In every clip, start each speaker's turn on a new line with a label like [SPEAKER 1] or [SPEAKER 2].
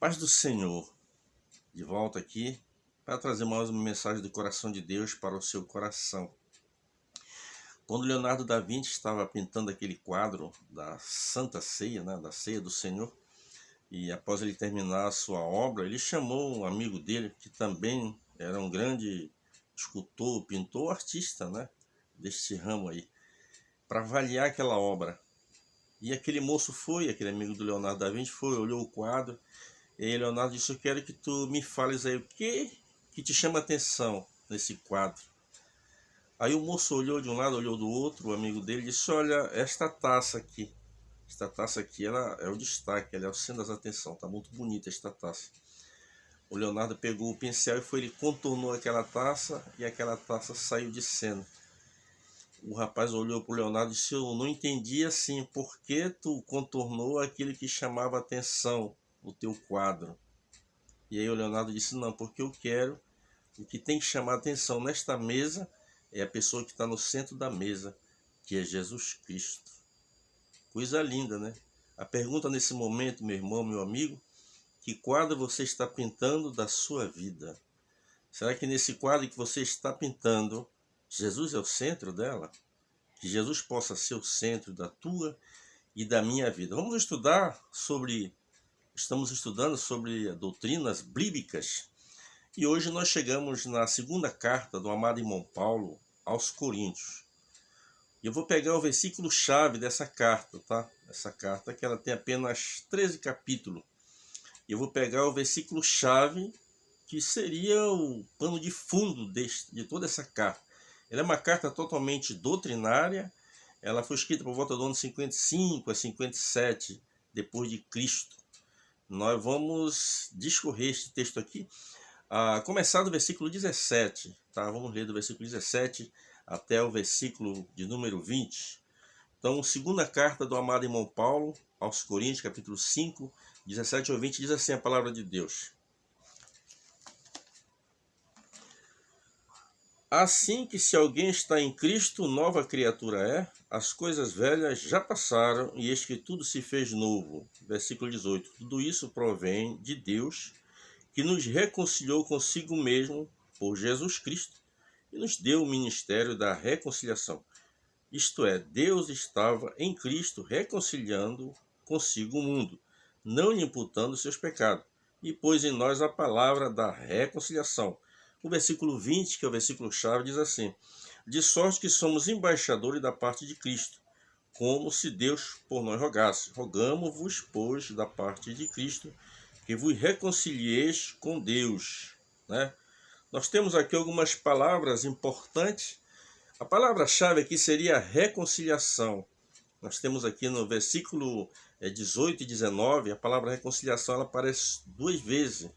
[SPEAKER 1] Paz do Senhor, de volta aqui para trazer mais uma mensagem do coração de Deus para o seu coração. Quando Leonardo da Vinci estava pintando aquele quadro da Santa Ceia, da Ceia do Senhor, e após ele terminar a sua obra, ele chamou um amigo dele, que também era um grande escultor, pintor, artista, deste ramo aí, para avaliar aquela obra. E aquele moço foi, aquele amigo do Leonardo da Vinci foi, olhou o quadro. E aí Leonardo disse: eu quero que tu me fales aí o que te chama a atenção nesse quadro. Aí o moço olhou de um lado, olhou do outro, o amigo dele disse: olha, esta taça aqui, ela é o destaque, ela é o centro das atenções, tá muito bonita esta taça. O Leonardo pegou o pincel e ele contornou aquela taça e aquela taça saiu de cena. O rapaz olhou para o Leonardo e disse: eu não entendi assim, por que tu contornou aquilo que chamava a atenção no teu quadro? E aí o Leonardo disse: não, porque eu quero, o que tem que chamar a atenção nesta mesa é a pessoa que está no centro da mesa, que é Jesus Cristo. Coisa linda, né? A pergunta nesse momento, meu irmão, meu amigo: que quadro você está pintando da sua vida? Será que nesse quadro que você está pintando, Jesus é o centro dela? Que Jesus possa ser o centro da tua e da minha vida. Estamos estudando sobre doutrinas bíblicas. E hoje nós chegamos na segunda carta do amado irmão Paulo aos Coríntios. E eu vou pegar o versículo-chave dessa carta, tá? Essa carta que ela tem apenas 13 capítulos. E eu vou pegar o versículo-chave que seria o pano de fundo de toda essa carta. Ela é uma carta totalmente doutrinária. Ela foi escrita por volta do ano 55 a 57 depois de Cristo. Nós vamos discorrer este texto aqui, começar do versículo 17, tá? Vamos ler do versículo 17 até o versículo de número 20. Então, segunda carta do amado irmão Paulo aos Coríntios, capítulo 5, 17 ao 20, diz assim a palavra de Deus: assim que se alguém está em Cristo, nova criatura é, as coisas velhas já passaram e eis que tudo se fez novo. Versículo 18, tudo isso provém de Deus, que nos reconciliou consigo mesmo por Jesus Cristo e nos deu o ministério da reconciliação. Isto é, Deus estava em Cristo reconciliando consigo o mundo, não lhe imputando seus pecados, e pôs em nós a palavra da reconciliação. O versículo 20, que é o versículo-chave, diz assim: de sorte que somos embaixadores da parte de Cristo, como se Deus por nós rogasse. Rogamo-vos, pois, da parte de Cristo, que vos reconcilieis com Deus. Nós temos aqui algumas palavras importantes. A palavra-chave aqui seria reconciliação. Nós temos aqui no versículo 18 e 19, a palavra reconciliação ela aparece duas vezes.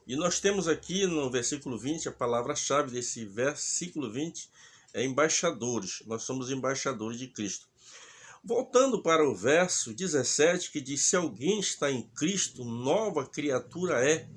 [SPEAKER 1] E nós temos aqui no versículo 20, a palavra-chave desse versículo 20 é embaixadores. Nós somos embaixadores de Cristo. Voltando para o verso 17, que diz: se alguém está em Cristo, nova criatura é,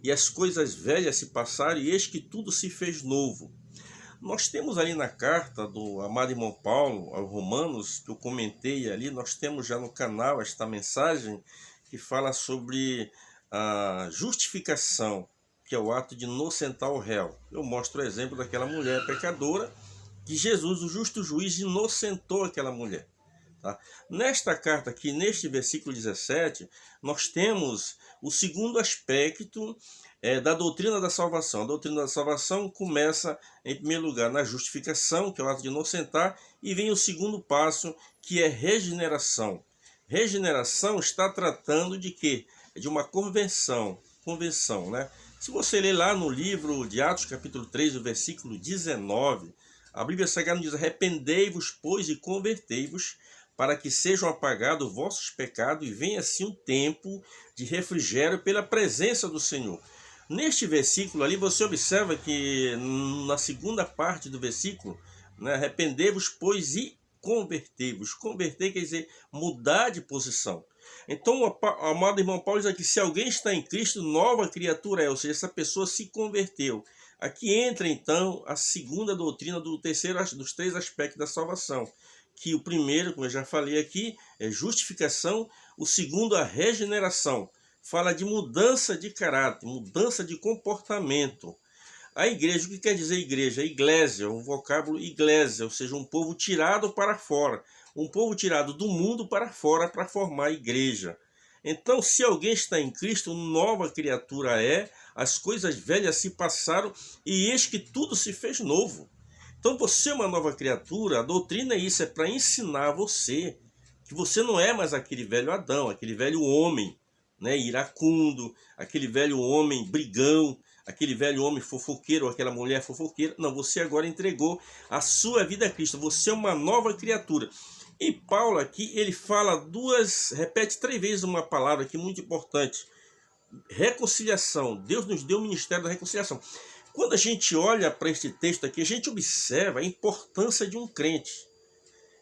[SPEAKER 1] e as coisas velhas se passaram, e eis que tudo se fez novo. Nós temos ali na carta do amado irmão Paulo aos Romanos, que eu comentei ali, nós temos já no canal esta mensagem que fala sobre a justificação, que é o ato de inocentar o réu. Eu mostro o exemplo daquela mulher pecadora, que Jesus, o justo juiz, inocentou aquela mulher. Tá? Nesta carta aqui, neste versículo 17, nós temos o segundo aspecto da doutrina da salvação. A doutrina da salvação começa, em primeiro lugar, na justificação, que é o ato de inocentar, e vem o segundo passo, que é regeneração. Regeneração está tratando de quê? De uma convenção, Se você ler lá no livro de Atos, capítulo 3, o versículo 19, a Bíblia Sagrada diz: arrependei-vos, pois, e convertei-vos, para que sejam apagados vossos pecados e venha assim um tempo de refrigério pela presença do Senhor. Neste versículo ali você observa que na segunda parte do versículo, arrependei-vos, pois, e convertei-vos. Converter quer dizer mudar de posição. Então o amado irmão Paulo diz aqui: se alguém está em Cristo, nova criatura é, ou seja, essa pessoa se converteu. Aqui entra então a segunda doutrina dos três aspectos da salvação, que o primeiro, como eu já falei aqui, é justificação, o segundo a regeneração. fala de mudança de caráter, mudança de comportamento. A igreja, o que quer dizer igreja? Iglésia, um vocábulo iglésia, ou seja, um povo tirado para fora, um povo tirado do mundo para fora para formar a igreja. Então, se alguém está em Cristo, nova criatura é, as coisas velhas se passaram e eis que tudo se fez novo. Então, você é uma nova criatura, a doutrina é isso, é para ensinar você que você não é mais aquele velho Adão, aquele velho homem, né, iracundo, aquele velho homem brigão, aquele velho homem fofoqueiro, aquela mulher fofoqueira. Não, você agora entregou a sua vida a Cristo. Você é uma nova criatura. E Paulo aqui, ele fala repete 3 vezes uma palavra aqui muito importante. Reconciliação. Deus nos deu o ministério da reconciliação. Quando a gente olha para este texto aqui, a gente observa a importância de um crente.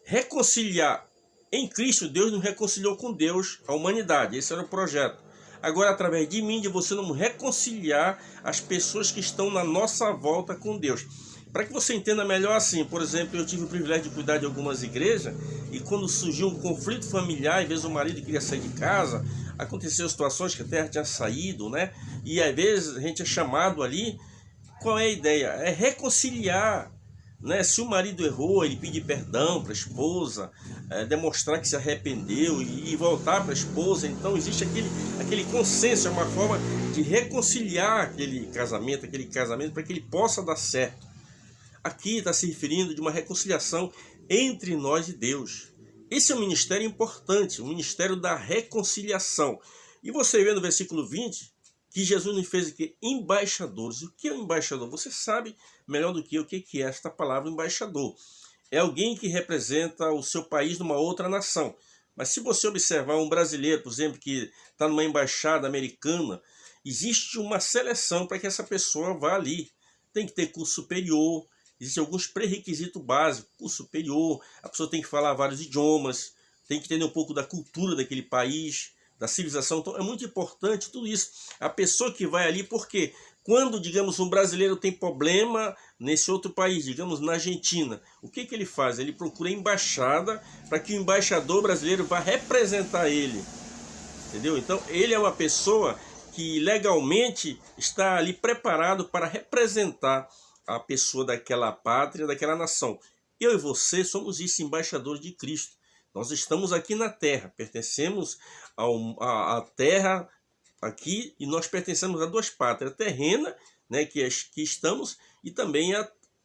[SPEAKER 1] Reconciliar em Cristo, Deus nos reconciliou com Deus, a humanidade. Esse era o projeto. Agora, através de mim, de você, vamos reconciliar as pessoas que estão na nossa volta com Deus. Para que você entenda melhor assim, por exemplo, eu tive o privilégio de cuidar de algumas igrejas e quando surgiu um conflito familiar, às vezes o marido queria sair de casa, aconteceu situações que a terra tinha saído, né? E às vezes a gente é chamado ali, qual é a ideia? É reconciliar, né? Se o marido errou, ele pedir perdão para a esposa, demonstrar que se arrependeu e voltar para a esposa. Então existe aquele consenso, é uma forma de reconciliar aquele casamento para que ele possa dar certo. Aqui está se referindo de uma reconciliação entre nós e Deus. Esse é um ministério importante, o ministério da reconciliação. E você vê no versículo 20 que Jesus nos fez aqui embaixadores. O que é um embaixador? Você sabe melhor do que eu o que é esta palavra embaixador. É alguém que representa o seu país numa outra nação. Mas se você observar um brasileiro, por exemplo, que está numa embaixada americana, existe uma seleção para que essa pessoa vá ali. Tem que ter curso superior. Existem alguns pré-requisitos básicos, curso superior, a pessoa tem que falar vários idiomas, tem que entender um pouco da cultura daquele país, da civilização. Então é muito importante tudo isso. A pessoa que vai ali, porque quando, digamos, um brasileiro tem problema nesse outro país, digamos, na Argentina, o que ele faz? Ele procura a embaixada para que o embaixador brasileiro vá representar ele. Entendeu? Então ele é uma pessoa que legalmente está ali preparado para representar a pessoa daquela pátria, daquela nação. Eu e você somos isso, embaixadores de Cristo. Nós estamos aqui na terra, pertencemos à terra aqui e nós pertencemos a 2 pátrias, a terrena, né, que estamos, e também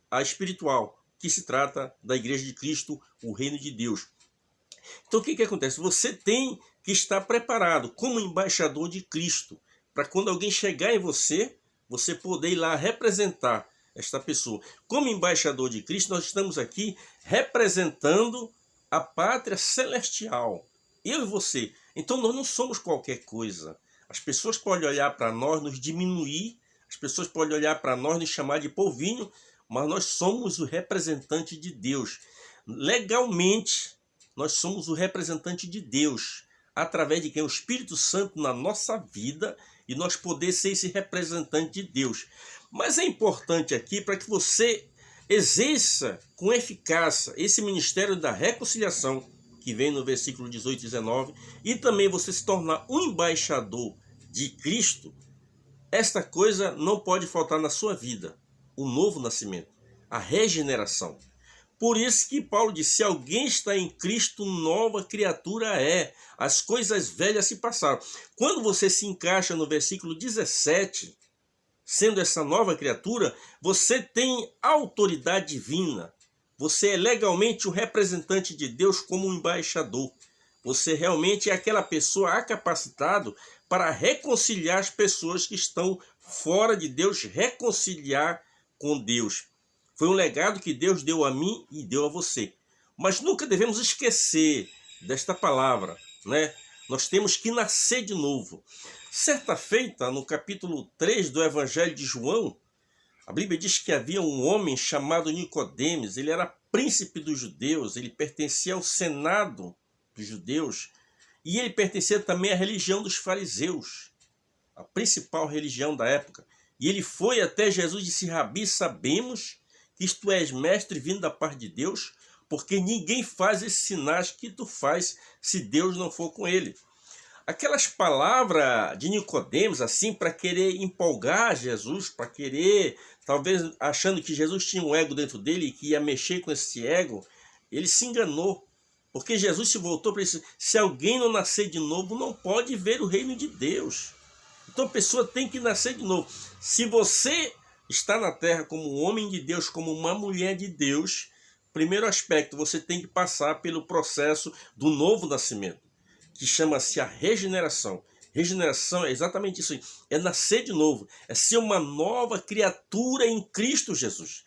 [SPEAKER 1] a espiritual, que se trata da igreja de Cristo, o reino de Deus. Então o que acontece? Você tem que estar preparado como embaixador de Cristo, para quando alguém chegar em você, você poder ir lá representar esta pessoa. Como embaixador de Cristo, nós estamos aqui representando a pátria celestial. Eu e você. Então nós não somos qualquer coisa. As pessoas podem olhar para nós, nos diminuir, as pessoas podem olhar para nós, nos chamar de povinho, mas nós somos o representante de Deus. Legalmente, nós somos o representante de Deus, através de quem? O Espírito Santo na nossa vida, e nós poder ser esse representante de Deus. Mas é importante aqui para que você exerça com eficácia esse ministério da reconciliação, que vem no versículo 18 e 19, e também você se tornar um embaixador de Cristo. Esta coisa não pode faltar na sua vida, o novo nascimento, a regeneração. Por isso que Paulo disse, se alguém está em Cristo, nova criatura é. As coisas velhas se passaram. Quando você se encaixa no versículo 17, sendo essa nova criatura, você tem autoridade divina. Você é legalmente o representante de Deus como um embaixador. Você realmente é aquela pessoa capacitada para reconciliar as pessoas que estão fora de Deus, reconciliar com Deus. Foi um legado que Deus deu a mim e deu a você. Mas nunca devemos esquecer desta palavra, né? Nós temos que nascer de novo. Certa feita, no capítulo 3 do Evangelho de João, a Bíblia diz que havia um homem chamado Nicodemos. Ele era príncipe dos judeus, ele pertencia ao senado dos judeus e ele pertencia também à religião dos fariseus, a principal religião da época. E ele foi até Jesus e disse, Rabi, sabemos que tu és mestre vindo da parte de Deus, porque ninguém faz esses sinais que tu faz se Deus não for com ele. aquelas palavras de Nicodemos, assim, para querer empolgar Jesus, para querer, talvez achando que Jesus tinha um ego dentro dele e que ia mexer com esse ego, ele se enganou. Porque Jesus se voltou para isso. Se alguém não nascer de novo, não pode ver o reino de Deus. Então a pessoa tem que nascer de novo. Se você está na terra como um homem de Deus, como uma mulher de Deus, primeiro aspecto, você tem que passar pelo processo do novo nascimento, que chama-se a regeneração. Regeneração é exatamente isso aí. É nascer de novo. É ser uma nova criatura em Cristo Jesus.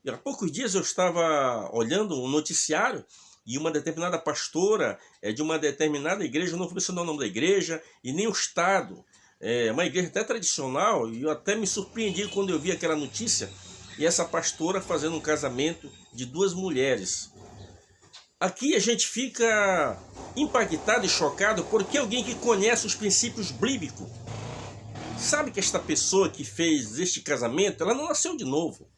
[SPEAKER 1] E há poucos dias eu estava olhando um noticiário e uma determinada pastora de uma determinada igreja, eu não vou mencionar o nome da igreja e nem o estado, é uma igreja até tradicional, e eu até me surpreendi quando eu vi aquela notícia, e essa pastora fazendo um casamento de 2 mulheres. Aqui a gente fica impactado e chocado porque alguém que conhece os princípios bíblicos sabe que esta pessoa que fez este casamento, ela não nasceu de novo.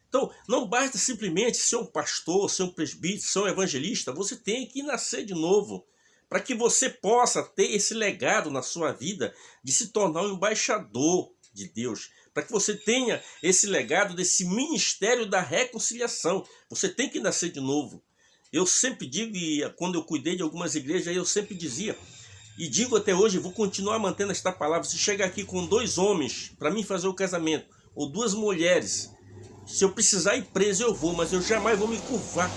[SPEAKER 1] Então, não basta simplesmente ser um pastor, ser um presbítero, ser um evangelista, você tem que nascer de novo, para que você possa ter esse legado na sua vida de se tornar um embaixador de Deus, para que você tenha esse legado desse ministério da reconciliação. Você tem que nascer de novo. Eu sempre digo, e quando eu cuidei de algumas igrejas, eu sempre dizia, e digo até hoje, vou continuar mantendo esta palavra, se chegar aqui com 2 homens para mim fazer o casamento, ou 2 mulheres, se eu precisar ir preso, eu vou, mas eu jamais vou me curvar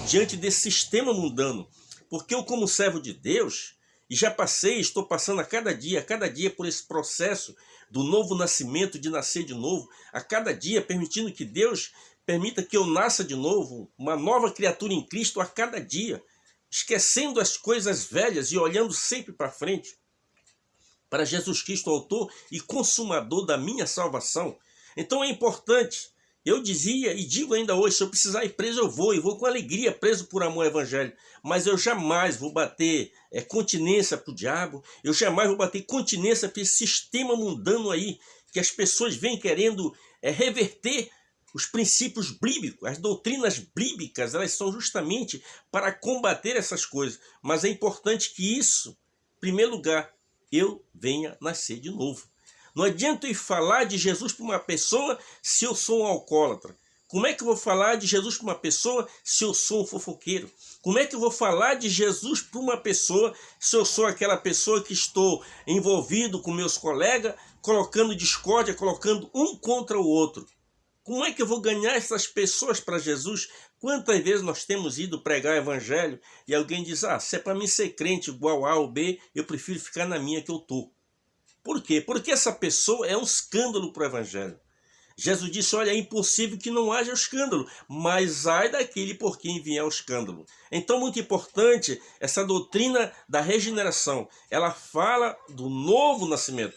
[SPEAKER 1] diante desse sistema mundano. Porque eu, como servo de Deus, e já passei, estou passando a cada dia por esse processo do novo nascimento, de nascer de novo, a cada dia, permitindo que Deus permita que eu nasça de novo, uma nova criatura em Cristo a cada dia, esquecendo as coisas velhas e olhando sempre para frente, para Jesus Cristo, autor e consumador da minha salvação. Então é importante. Eu dizia e digo ainda hoje, se eu precisar ir preso, eu vou, e vou com alegria, preso por amor ao evangelho. Mas eu jamais vou bater continência para o diabo, eu jamais vou bater continência para esse sistema mundano aí, que as pessoas vêm querendo reverter os princípios bíblicos, as doutrinas bíblicas, elas são justamente para combater essas coisas. Mas é importante que isso, em primeiro lugar, eu venha nascer de novo. Não adianta eu falar de Jesus para uma pessoa se eu sou um alcoólatra. Como é que eu vou falar de Jesus para uma pessoa se eu sou um fofoqueiro? Como é que eu vou falar de Jesus para uma pessoa se eu sou aquela pessoa que estou envolvido com meus colegas, colocando discórdia, colocando um contra o outro? Como é que eu vou ganhar essas pessoas para Jesus? Quantas vezes nós temos ido pregar o evangelho e alguém diz, se é para mim ser crente igual A ou B, eu prefiro ficar na minha que eu estou. Por quê? Porque essa pessoa é um escândalo para o evangelho. Jesus disse, olha, é impossível que não haja escândalo, mas ai daquele por quem vier o escândalo. Então, muito importante, essa doutrina da regeneração, ela fala do novo nascimento.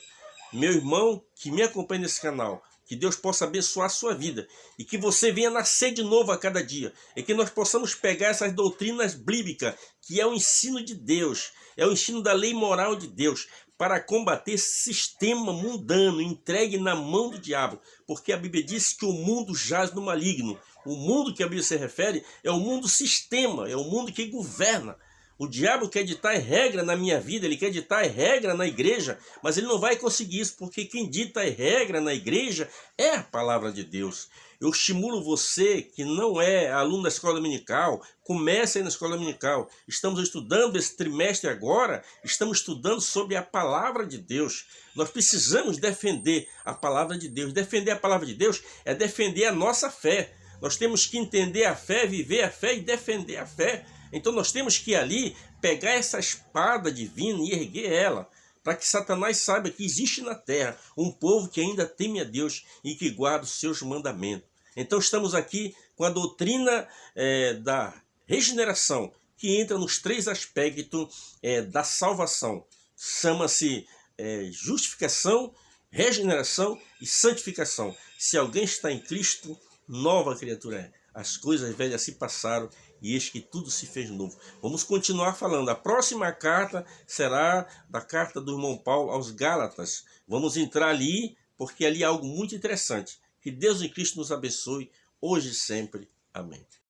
[SPEAKER 1] Meu irmão que me acompanha nesse canal, que Deus possa abençoar a sua vida e que você venha nascer de novo a cada dia. E que nós possamos pegar essas doutrinas bíblicas, que é o ensino de Deus, é o ensino da lei moral de Deus, para combater esse sistema mundano entregue na mão do diabo. Porque a Bíblia diz que o mundo jaz no maligno. O mundo que a Bíblia se refere é o mundo sistema, é o mundo que governa. O diabo quer ditar regra na minha vida, ele quer ditar regra na igreja, mas ele não vai conseguir isso, porque quem dita regra na igreja é a palavra de Deus. Eu estimulo você que não é aluno da escola dominical, comece aí na escola dominical. Estamos estudando esse trimestre agora, estamos estudando sobre a palavra de Deus. Nós precisamos defender a palavra de Deus. Defender a palavra de Deus é defender a nossa fé. Nós temos que entender a fé, viver a fé e defender a fé. Então nós temos que ali pegar essa espada divina e erguer ela, para que Satanás saiba que existe na terra um povo que ainda teme a Deus e que guarda os seus mandamentos. Então estamos aqui com a doutrina da regeneração, que entra nos 3 aspectos da salvação. Chama-se justificação, regeneração e santificação. Se alguém está em Cristo, nova criatura é. As coisas velhas se passaram e eis que tudo se fez novo. Vamos continuar falando. A próxima carta será da carta do irmão Paulo aos Gálatas. Vamos entrar ali, porque ali há algo muito interessante. Que Deus em Cristo nos abençoe, hoje e sempre. Amém.